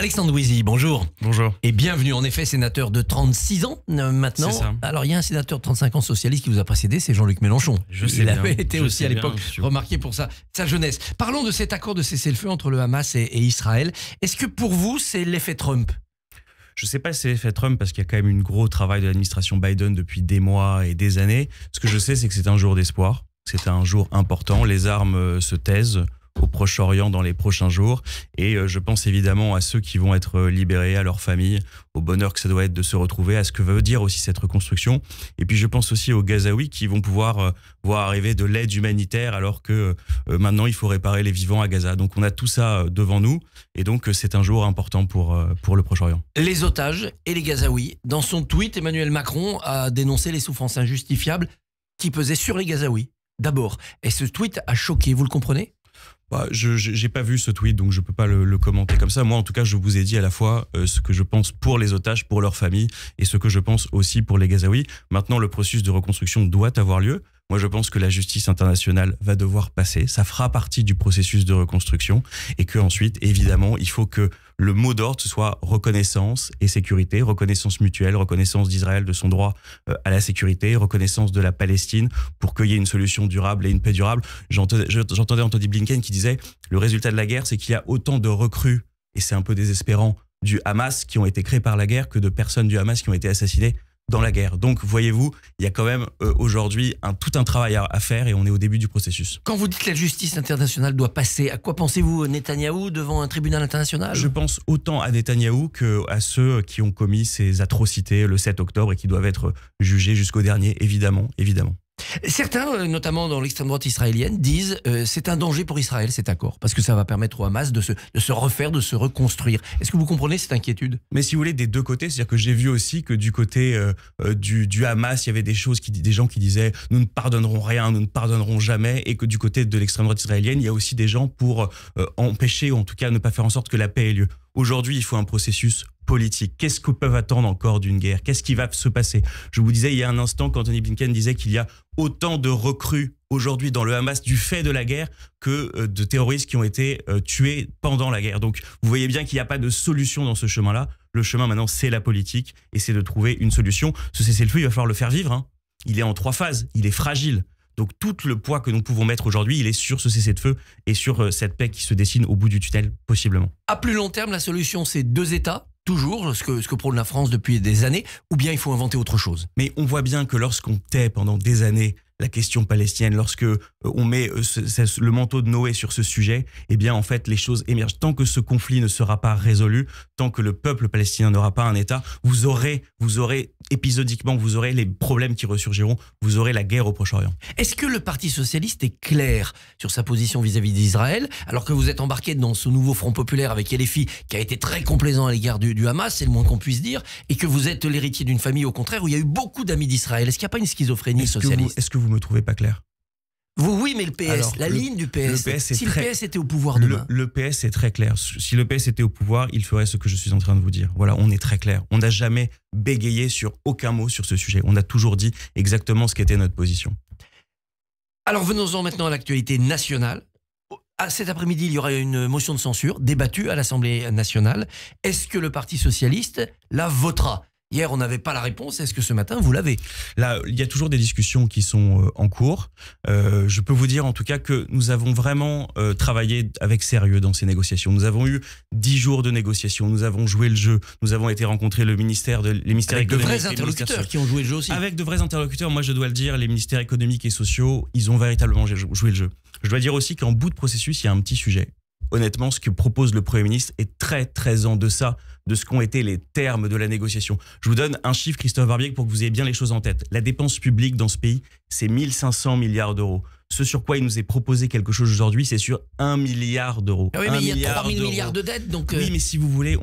Alexandre Wizy, bonjour. Bonjour. Et bienvenue, en effet, sénateur de 36 ans maintenant. C'est ça. Alors, il y a un sénateur de 35 ans socialiste qui vous a précédé, c'est Jean-Luc Mélenchon. Il avait été aussi à l'époque remarqué pour sa jeunesse. Parlons de cet accord de cessez-le-feu entre le Hamas et Israël. Est-ce que pour vous, c'est l'effet Trump ? Je ne sais pas si c'est l'effet Trump parce qu'il y a quand même un gros travail de l'administration Biden depuis des mois et des années. Ce que je sais, c'est que c'est un jour d'espoir. C'est un jour important. Les armes se taisent au Proche-Orient dans les prochains jours. Et je pense évidemment à ceux qui vont être libérés, à leurs familles, au bonheur que ça doit être de se retrouver, à ce que veut dire aussi cette reconstruction. Et puis je pense aussi aux Gazaouis qui vont pouvoir voir arriver de l'aide humanitaire alors que maintenant il faut réparer les vivants à Gaza. Donc on a tout ça devant nous et donc c'est un jour important pour le Proche-Orient. Les otages et les Gazaouis. Dans son tweet, Emmanuel Macron a dénoncé les souffrances injustifiables qui pesaient sur les Gazaouis. D'abord, et ce tweet a choqué, vous le comprenez ? Je n'ai pas vu ce tweet, donc je ne peux pas le commenter comme ça. Moi, en tout cas, je vous ai dit à la fois ce que je pense pour les otages, pour leurs familles, et ce que je pense aussi pour les Gazaouis. Maintenant, le processus de reconstruction doit avoir lieu. Moi, je pense que la justice internationale va devoir passer. Ça fera partie du processus de reconstruction. Et qu'ensuite, évidemment, il faut que le mot d'ordre, ce soit reconnaissance et sécurité, reconnaissance mutuelle, reconnaissance d'Israël de son droit à la sécurité, reconnaissance de la Palestine pour qu'il y ait une solution durable et une paix durable. J'entendais Anthony Blinken qui disait le résultat de la guerre, c'est qu'il y a autant de recrues, et c'est un peu désespérant, du Hamas qui ont été créés par la guerre que de personnes du Hamas qui ont été assassinées dans la guerre. Donc, voyez-vous, il y a quand même aujourd'hui tout un travail à faire et on est au début du processus. Quand vous dites que la justice internationale doit passer, à quoi pensez-vous, Netanyahou devant un tribunal international ? Je pense autant à Netanyahou qu'à ceux qui ont commis ces atrocités le 7 octobre et qui doivent être jugés jusqu'au dernier, évidemment. Certains, notamment dans l'extrême droite israélienne, disent c'est un danger pour Israël cet accord, parce que ça va permettre au Hamas de se refaire, de se reconstruire. Est-ce que vous comprenez cette inquiétude ? Mais si vous voulez, des deux côtés, c'est-à-dire que j'ai vu aussi que du côté du Hamas, il y avait des gens qui disaient nous ne pardonnerons rien, nous ne pardonnerons jamais, et que du côté de l'extrême droite israélienne, il y a aussi des gens pour empêcher, ou en tout cas ne pas faire en sorte que la paix ait lieu. Aujourd'hui, il faut un processus politique. Qu'est-ce que peuvent attendre encore d'une guerre ? Qu'est-ce qui va se passer ? Je vous disais il y a un instant qu'Anthony Blinken disait qu'il y a autant de recrues aujourd'hui dans le Hamas du fait de la guerre que de terroristes qui ont été tués pendant la guerre. Donc vous voyez bien qu'il n'y a pas de solution dans ce chemin-là. Le chemin maintenant, c'est la politique et c'est de trouver une solution. Ce cessez-le-feu, il va falloir le faire vivre. Il est en 3 phases, il est fragile. Donc tout le poids que nous pouvons mettre aujourd'hui, il est sur ce cessez-le-feu et sur cette paix qui se dessine au bout du tunnel, possiblement. À plus long terme, la solution, c'est 2 États, toujours, ce que prône la France depuis des années, ou bien il faut inventer autre chose ? Mais on voit bien que lorsqu'on tait pendant des années la question palestinienne, lorsque on met le manteau de Noé sur ce sujet, eh bien en fait les choses émergent. Tant que ce conflit ne sera pas résolu, tant que le peuple palestinien n'aura pas un État, vous aurez épisodiquement, vous aurez les problèmes qui ressurgiront, vous aurez la guerre au Proche-Orient. Est-ce que le Parti socialiste est clair sur sa position vis-à-vis d'Israël, alors que vous êtes embarqué dans ce nouveau Front populaire avec LFI qui a été très complaisant à l'égard du Hamas, c'est le moins qu'on puisse dire, et que vous êtes l'héritier d'une famille au contraire où il y a eu beaucoup d'amis d'Israël. Est-ce qu'il n'y a pas une schizophrénie socialiste ? Est-ce que vous me trouvez pas clair ? Oui, mais le PS, alors, ligne du PS. Le PS était au pouvoir demain. Le PS est très clair. Si le PS était au pouvoir, il ferait ce que je suis en train de vous dire. Voilà, on est très clair. On n'a jamais bégayé sur aucun mot sur ce sujet. On a toujours dit exactement ce qu'était notre position. Alors venons-en maintenant à l'actualité nationale. Cet après-midi, il y aura une motion de censure débattue à l'Assemblée nationale. Est-ce que le Parti socialiste la votera ? Hier, on n'avait pas la réponse. Est-ce que ce matin, vous l'avez ? Là, il y a toujours des discussions qui sont en cours. Je peux vous dire en tout cas que nous avons vraiment travaillé avec sérieux dans ces négociations. Nous avons eu 10 jours de négociations. Nous avons joué le jeu. Nous avons été rencontrer les ministères économiques. Avec de vrais interlocuteurs qui ont joué le jeu aussi. Avec de vrais interlocuteurs. Moi, je dois le dire, les ministères économiques et sociaux, ils ont véritablement joué le jeu. Je dois dire aussi qu'en bout de processus, il y a un petit sujet. Honnêtement, ce que propose le Premier ministre est très, très en deçà de ce qu'ont été les termes de la négociation. Je vous donne un chiffre, Christophe Barbier, pour que vous ayez bien les choses en tête. La dépense publique dans ce pays, c'est 1 500 milliards d'euros. Ce sur quoi il nous est proposé quelque chose aujourd'hui, c'est sur 1 milliard d'euros. Ah oui, mais il y a 3 000 milliards de dettes. Donc Oui, mais si vous voulez,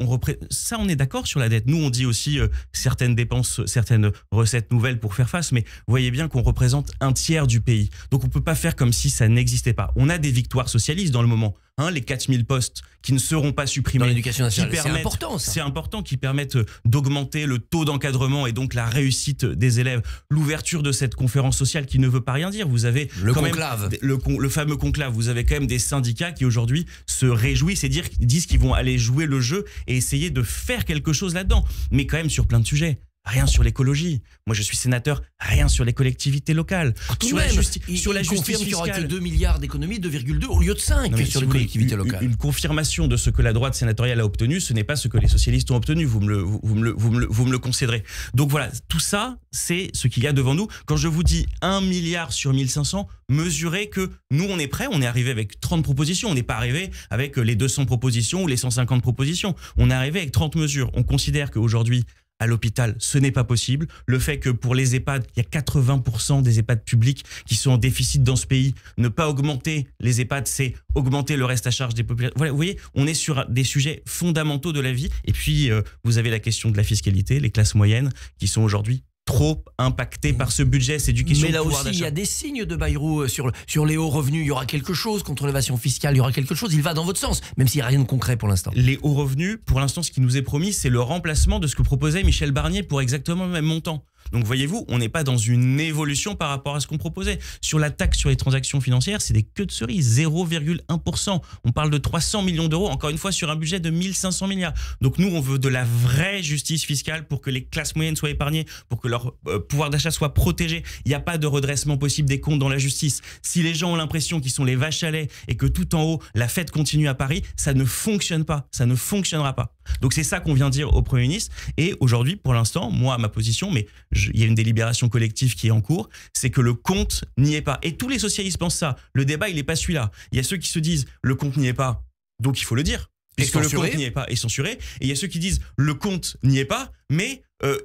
ça, on est d'accord sur la dette. Nous, on dit aussi certaines dépenses, certaines recettes nouvelles pour faire face, mais vous voyez bien qu'on représente un tiers du pays. Donc, on ne peut pas faire comme si ça n'existait pas. On a des victoires socialistes dans le moment. les 4000 postes qui ne seront pas supprimés. Dans l'éducation nationale, c'est important ça. C'est important, qui permettent d'augmenter le taux d'encadrement et donc la réussite des élèves. L'ouverture de cette conférence sociale qui ne veut pas rien dire. Vous avez le conclave. Le fameux conclave. Vous avez quand même des syndicats qui aujourd'hui se réjouissent et disent qu'ils vont aller jouer le jeu et essayer de faire quelque chose là-dedans. Mais quand même sur plein de sujets. Rien sur l'écologie. Moi, je suis sénateur, rien sur les collectivités locales. Sur la justice fiscale. Il n'y aura que 2 milliards d'économies, 2,2 au lieu de 5 sur les collectivités locales. Une confirmation de ce que la droite sénatoriale a obtenu, ce n'est pas ce que les socialistes ont obtenu. Vous me le concéderez. Donc voilà, tout ça, c'est ce qu'il y a devant nous. Quand je vous dis 1 milliard sur 1500, mesurez que nous, on est prêts. On est arrivé avec 30 propositions. On n'est pas arrivé avec les 200 propositions ou les 150 propositions. On est arrivé avec 30 mesures. On considère qu'aujourd'hui, à l'hôpital, ce n'est pas possible. Le fait que pour les EHPAD, il y a 80% des EHPAD publics qui sont en déficit dans ce pays. Ne pas augmenter les EHPAD, c'est augmenter le reste à charge des populations. Voilà, vous voyez, on est sur des sujets fondamentaux de la vie. Et puis, vous avez la question de la fiscalité, les classes moyennes qui sont aujourd'hui trop impacté par ce budget. C'est du question de pouvoir d'achat. Mais là aussi, il y a des signes de Bayrou sur les hauts revenus. Il y aura quelque chose contre l'évasion fiscale. Il y aura quelque chose. Il va dans votre sens, même s'il n'y a rien de concret pour l'instant. Les hauts revenus, pour l'instant, ce qui nous est promis, c'est le remplacement de ce que proposait Michel Barnier pour exactement le même montant. Donc voyez-vous, on n'est pas dans une évolution par rapport à ce qu'on proposait. Sur la taxe sur les transactions financières, c'est des queues de cerise, 0,1%. On parle de 300 millions d'euros, encore une fois, sur un budget de 1500 milliards. Donc nous, on veut de la vraie justice fiscale pour que les classes moyennes soient épargnées, pour que leur pouvoir d'achat soit protégé. Il n'y a pas de redressement possible des comptes dans la justice. Si les gens ont l'impression qu'ils sont les vaches à lait et que tout en haut, la fête continue à Paris, ça ne fonctionne pas. Ça ne fonctionnera pas. Donc c'est ça qu'on vient dire au Premier ministre. Et aujourd'hui, pour l'instant, moi, ma position, mais il y a une délibération collective qui est en cours, c'est que le compte n'y est pas. Et tous les socialistes pensent ça. Le débat, il n'est pas celui-là. Il y a ceux qui se disent le compte n'y est pas, donc il faut le dire. Puisque le compte n'y est pas est censuré. Et il y a ceux qui disent le compte n'y est pas, mais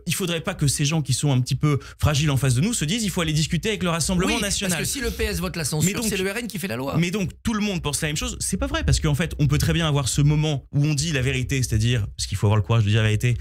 il faudrait pas que ces gens qui sont un petit peu fragiles en face de nous se disent il faut aller discuter avec le Rassemblement national. Parce que si le PS vote la censure, c'est le RN qui fait la loi. Mais donc tout le monde pense la même chose. C'est pas vrai, parce qu'en fait on peut très bien avoir ce moment où on dit la vérité, c'est-à-dire, parce qu'il faut avoir le courage de dire la vérité,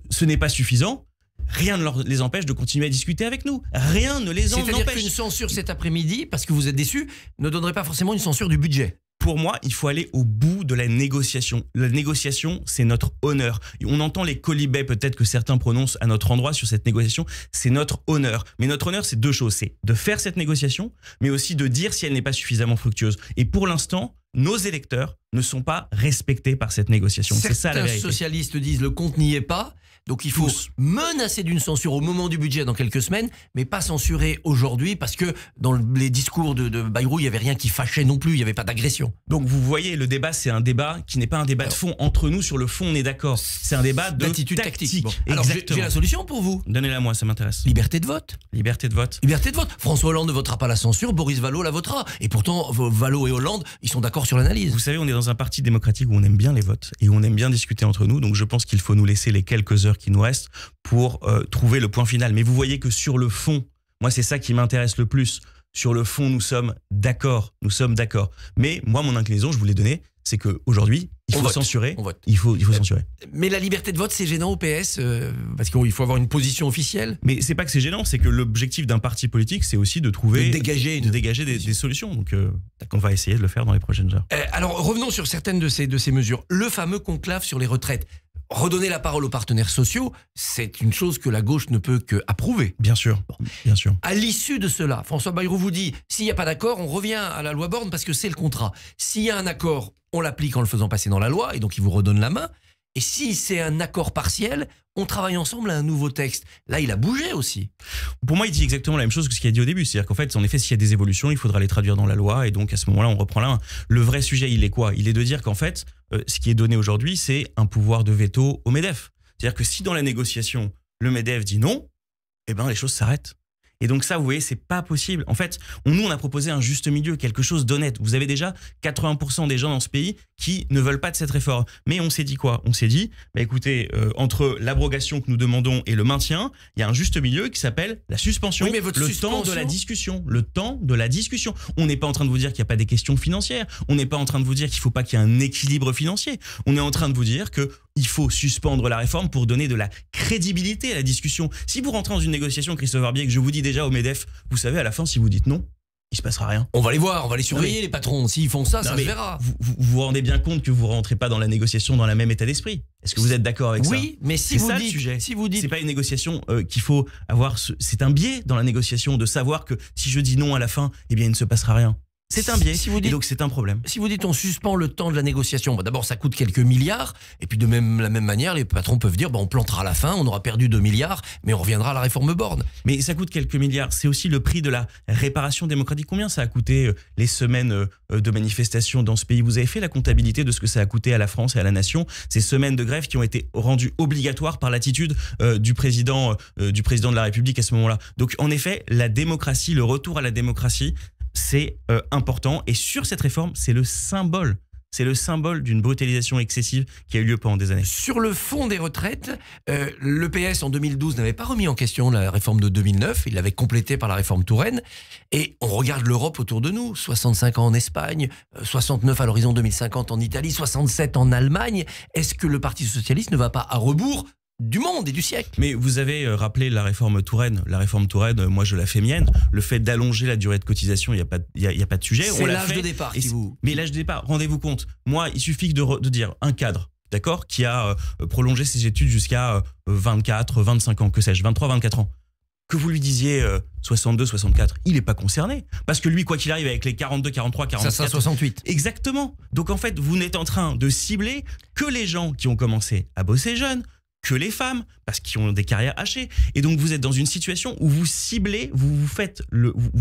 ce n'est pas suffisant. Rien ne les empêche de continuer à discuter avec nous. Rien ne les empêche. C'est-à-dire qu'une censure cet après-midi, parce que vous êtes déçus, ne donnerait pas forcément une censure du budget. Pour moi, il faut aller au bout de la négociation. La négociation, c'est notre honneur. On entend les quolibets peut-être que certains prononcent à notre endroit sur cette négociation. C'est notre honneur. Mais notre honneur, c'est deux choses. C'est de faire cette négociation, mais aussi de dire si elle n'est pas suffisamment fructueuse. Et pour l'instant, nos électeurs ne sont pas respectés par cette négociation. C'est ça la vérité. Certains socialistes disent le compte n'y est pas. Donc il faut menacer d'une censure au moment du budget dans quelques semaines, mais pas censurer aujourd'hui, parce que dans les discours de Bayrou, il n'y avait rien qui fâchait non plus, il n'y avait pas d'agression. Donc vous voyez, le débat, c'est un débat qui n'est pas un débat de fond. Entre nous, sur le fond, on est d'accord. C'est un débat d'attitude tactique. Bon. Alors j'ai la solution pour vous. Donnez-la moi, ça m'intéresse. Liberté de vote. Liberté de vote. Liberté de vote. François Hollande ne votera pas la censure, Boris Vallaud la votera. Et pourtant, Vallaud et Hollande, ils sont d'accord sur l'analyse. Vous savez, on est dans un parti démocratique où on aime bien les votes et où on aime bien discuter entre nous. Donc je pense qu'il faut nous laisser les quelques heures qui nous restent pour trouver le point final. Mais vous voyez que sur le fond, moi c'est ça qui m'intéresse le plus. Sur le fond, nous sommes d'accord. Mais moi, mon inclinaison, je vous l'ai donnée, c'est qu'aujourd'hui, il faut censurer. Il faut censurer. Mais la liberté de vote, c'est gênant au PS parce qu'il faut avoir une position officielle. Mais c'est pas que c'est gênant, c'est que l'objectif d'un parti politique, c'est aussi de trouver, de dégager des solutions. Donc, on va essayer de le faire dans les prochaines heures. Alors, revenons sur certaines de ces mesures. Le fameux conclave sur les retraites. Redonner la parole aux partenaires sociaux, c'est une chose que la gauche ne peut qu'approuver. Bien sûr, bien sûr. À l'issue de cela, François Bayrou vous dit, s'il n'y a pas d'accord, on revient à la loi Borne parce que c'est le contrat. S'il y a un accord, on l'applique en le faisant passer dans la loi, et donc il vous redonne la main. Et si c'est un accord partiel, on travaille ensemble à un nouveau texte. Là, il a bougé aussi. Pour moi, il dit exactement la même chose que ce qu'il a dit au début. C'est-à-dire qu'en fait, en effet, s'il y a des évolutions, il faudra les traduire dans la loi. Et donc, à ce moment-là, on reprend la main. Le vrai sujet, il est quoi? Il est de dire qu'en fait, ce qui est donné aujourd'hui, c'est un pouvoir de veto au MEDEF. C'est-à-dire que si dans la négociation, le MEDEF dit non, eh ben, les choses s'arrêtent. Et donc ça, vous voyez, c'est pas possible. En fait, nous, on a proposé un juste milieu, quelque chose d'honnête. Vous avez déjà 80% des gens dans ce pays qui ne veulent pas de cette réforme. Mais on s'est dit quoi? On s'est dit, bah écoutez, entre l'abrogation que nous demandons et le maintien, il y a un juste milieu qui s'appelle la suspension. Oui, mais temps de la discussion. Le temps de la discussion. On n'est pas en train de vous dire qu'il n'y a pas des questions financières. On n'est pas en train de vous dire qu'il ne faut pas qu'il y ait un équilibre financier. On est en train de vous dire que il faut suspendre la réforme pour donner de la crédibilité à la discussion. Si vous rentrez dans une négociation, Christophe Barbier, que je vous dis déjà au MEDEF, vous savez, à la fin, si vous dites non, il se passera rien. On va les voir, on va les surveiller, les patrons. S'ils font ça, ça se verra. Vous rendez bien compte que vous rentrez pas dans la négociation dans le même état d'esprit. Est-ce que vous êtes d'accord avec ça? Oui, mais si vous dites, c'est pas une négociation qu'il faut avoir. C'est un biais dans la négociation de savoir que si je dis non à la fin, eh bien il ne se passera rien. C'est un biais, et donc c'est un problème. Si vous dites on suspend le temps de la négociation, d'abord ça coûte quelques milliards, et puis de la même manière, les patrons peuvent dire on plantera à la fin, on aura perdu 2 milliards, mais on reviendra à la réforme Borne. Mais ça coûte quelques milliards, c'est aussi le prix de la réparation démocratique. Combien ça a coûté les semaines de manifestations dans ce pays? Vous avez fait la comptabilité de ce que ça a coûté à la France et à la nation, ces semaines de grève qui ont été rendues obligatoires par l'attitude du président de la République à ce moment-là. Donc en effet, la démocratie, le retour à la démocratie, c'est important. Et sur cette réforme, c'est le symbole d'une brutalisation excessive qui a eu lieu pendant des années. Sur le fond des retraites, le PS en 2012 n'avait pas remis en question la réforme de 2009, il l'avait complétée par la réforme Touraine. Et on regarde l'Europe autour de nous, 65 ans en Espagne, 69 à l'horizon 2050 en Italie, 67 en Allemagne. Est-ce que le Parti socialiste ne va pas à rebours du monde et du siècle? Mais vous avez rappelé la réforme Touraine. La réforme Touraine, moi je la fais mienne. Le fait d'allonger la durée de cotisation, il n'y a pas de sujet. C'est l'âge de départ qui vous... Mais l'âge de départ, rendez-vous compte. Moi, il suffit de dire un cadre, d'accord, qui a prolongé ses études jusqu'à 24, 25 ans, que sais-je, 23, 24 ans. Que vous lui disiez 62, 64, il n'est pas concerné. Parce que lui, quoi qu'il arrive, avec les 42, 43, 44... Ça sera 68. Exactement. Donc en fait, vous n'êtes en train de cibler que les gens qui ont commencé à bosser jeunes, que les femmes, parce qu'ils ont des carrières hachées. Et donc vous êtes dans une situation où vous ciblez, vous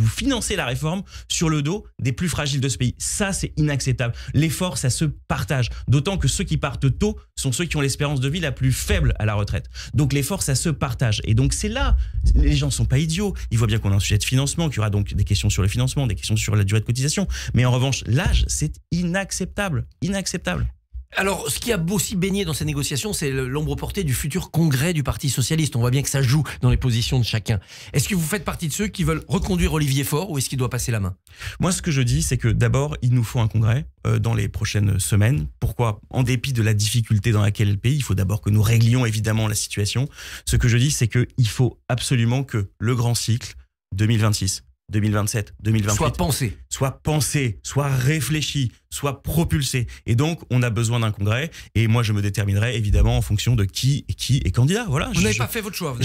financez la réforme sur le dos des plus fragiles de ce pays. Ça, c'est inacceptable. L'effort, ça se partage. D'autant que ceux qui partent tôt sont ceux qui ont l'espérance de vie la plus faible à la retraite. Donc l'effort, ça se partage. Et donc c'est là, les gens ne sont pas idiots. Ils voient bien qu'on a un sujet de financement, qu'il y aura donc des questions sur le financement, des questions sur la durée de cotisation. Mais en revanche, l'âge, c'est inacceptable. Inacceptable. Alors, ce qui a aussi baigné dans ces négociations, c'est l'ombre portée du futur congrès du Parti socialiste. On voit bien que ça joue dans les positions de chacun. Est-ce que vous faites partie de ceux qui veulent reconduire Olivier Faure ou est-ce qu'il doit passer la main? Moi, ce que je dis, c'est que d'abord, il nous faut un congrès dans les prochaines semaines. Pourquoi? En dépit de la difficulté dans laquelle est le pays, il faut d'abord que nous réglions évidemment la situation. Ce que je dis, c'est qu'il faut absolument que le grand cycle 2026, 2027, 2028 soit pensé, soit réfléchi, soit propulsé. Et donc, on a besoin d'un congrès. Et moi, je me déterminerai évidemment en fonction de qui est candidat. Voilà. Vous n'avez pas fait votre choix.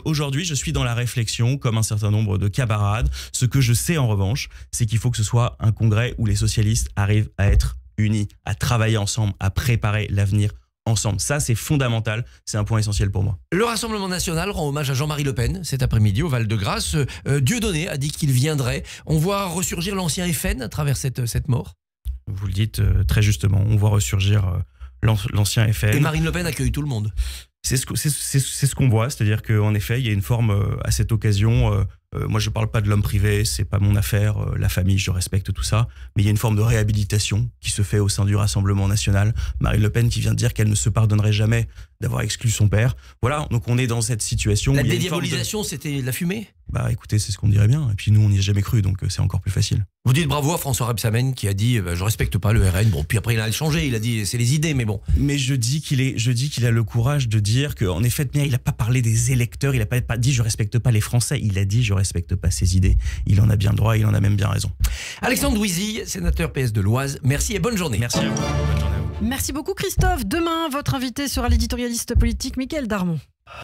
Aujourd'hui, je suis dans la réflexion comme un certain nombre de camarades. Ce que je sais en revanche, c'est qu'il faut que ce soit un congrès où les socialistes arrivent à être unis, à travailler ensemble, à préparer l'avenir ensemble. Ça, c'est fondamental. C'est un point essentiel pour moi. Le Rassemblement national rend hommage à Jean-Marie Le Pen cet après-midi au Val-de-Grâce. Dieudonné a dit qu'il viendrait. On voit ressurgir l'ancien FN à travers cette mort. Vous le dites très justement. On voit ressurgir l'ancien FN. Et Marine Le Pen accueille tout le monde. C'est ce qu'on voit. C'est-à-dire qu'en effet, il y a une forme à cette occasion. Moi, je ne parle pas de l'homme privé, c'est pas mon affaire, la famille, je respecte tout ça. Mais il y a une forme de réhabilitation qui se fait au sein du Rassemblement national. Marine Le Pen qui vient de dire qu'elle ne se pardonnerait jamais d'avoir exclu son père. Voilà, donc on est dans cette situation. La dédiabolisation, c'était de la fumée? Bah écoutez, c'est ce qu'on dirait bien. Et puis nous, on n'y a jamais cru, donc c'est encore plus facile. Vous dites bravo à François Rebsamen qui a dit je respecte pas le RN. Bon, puis après il a changé, il a dit c'est les idées, mais bon. Mais je dis qu'il a le courage de dire qu'en effet, il n'a pas parlé des électeurs, il n'a pas dit je respecte pas les Français, il a dit je respecte pas ses idées. Il en a bien le droit, il en a même bien raison. Alexandre Douisy, sénateur PS de l'Oise, merci et bonne journée. Merci à vous. Bonne journée à vous. Merci beaucoup Christophe. Demain, votre invité sera l'éditorialiste politique Mickaël Darmon.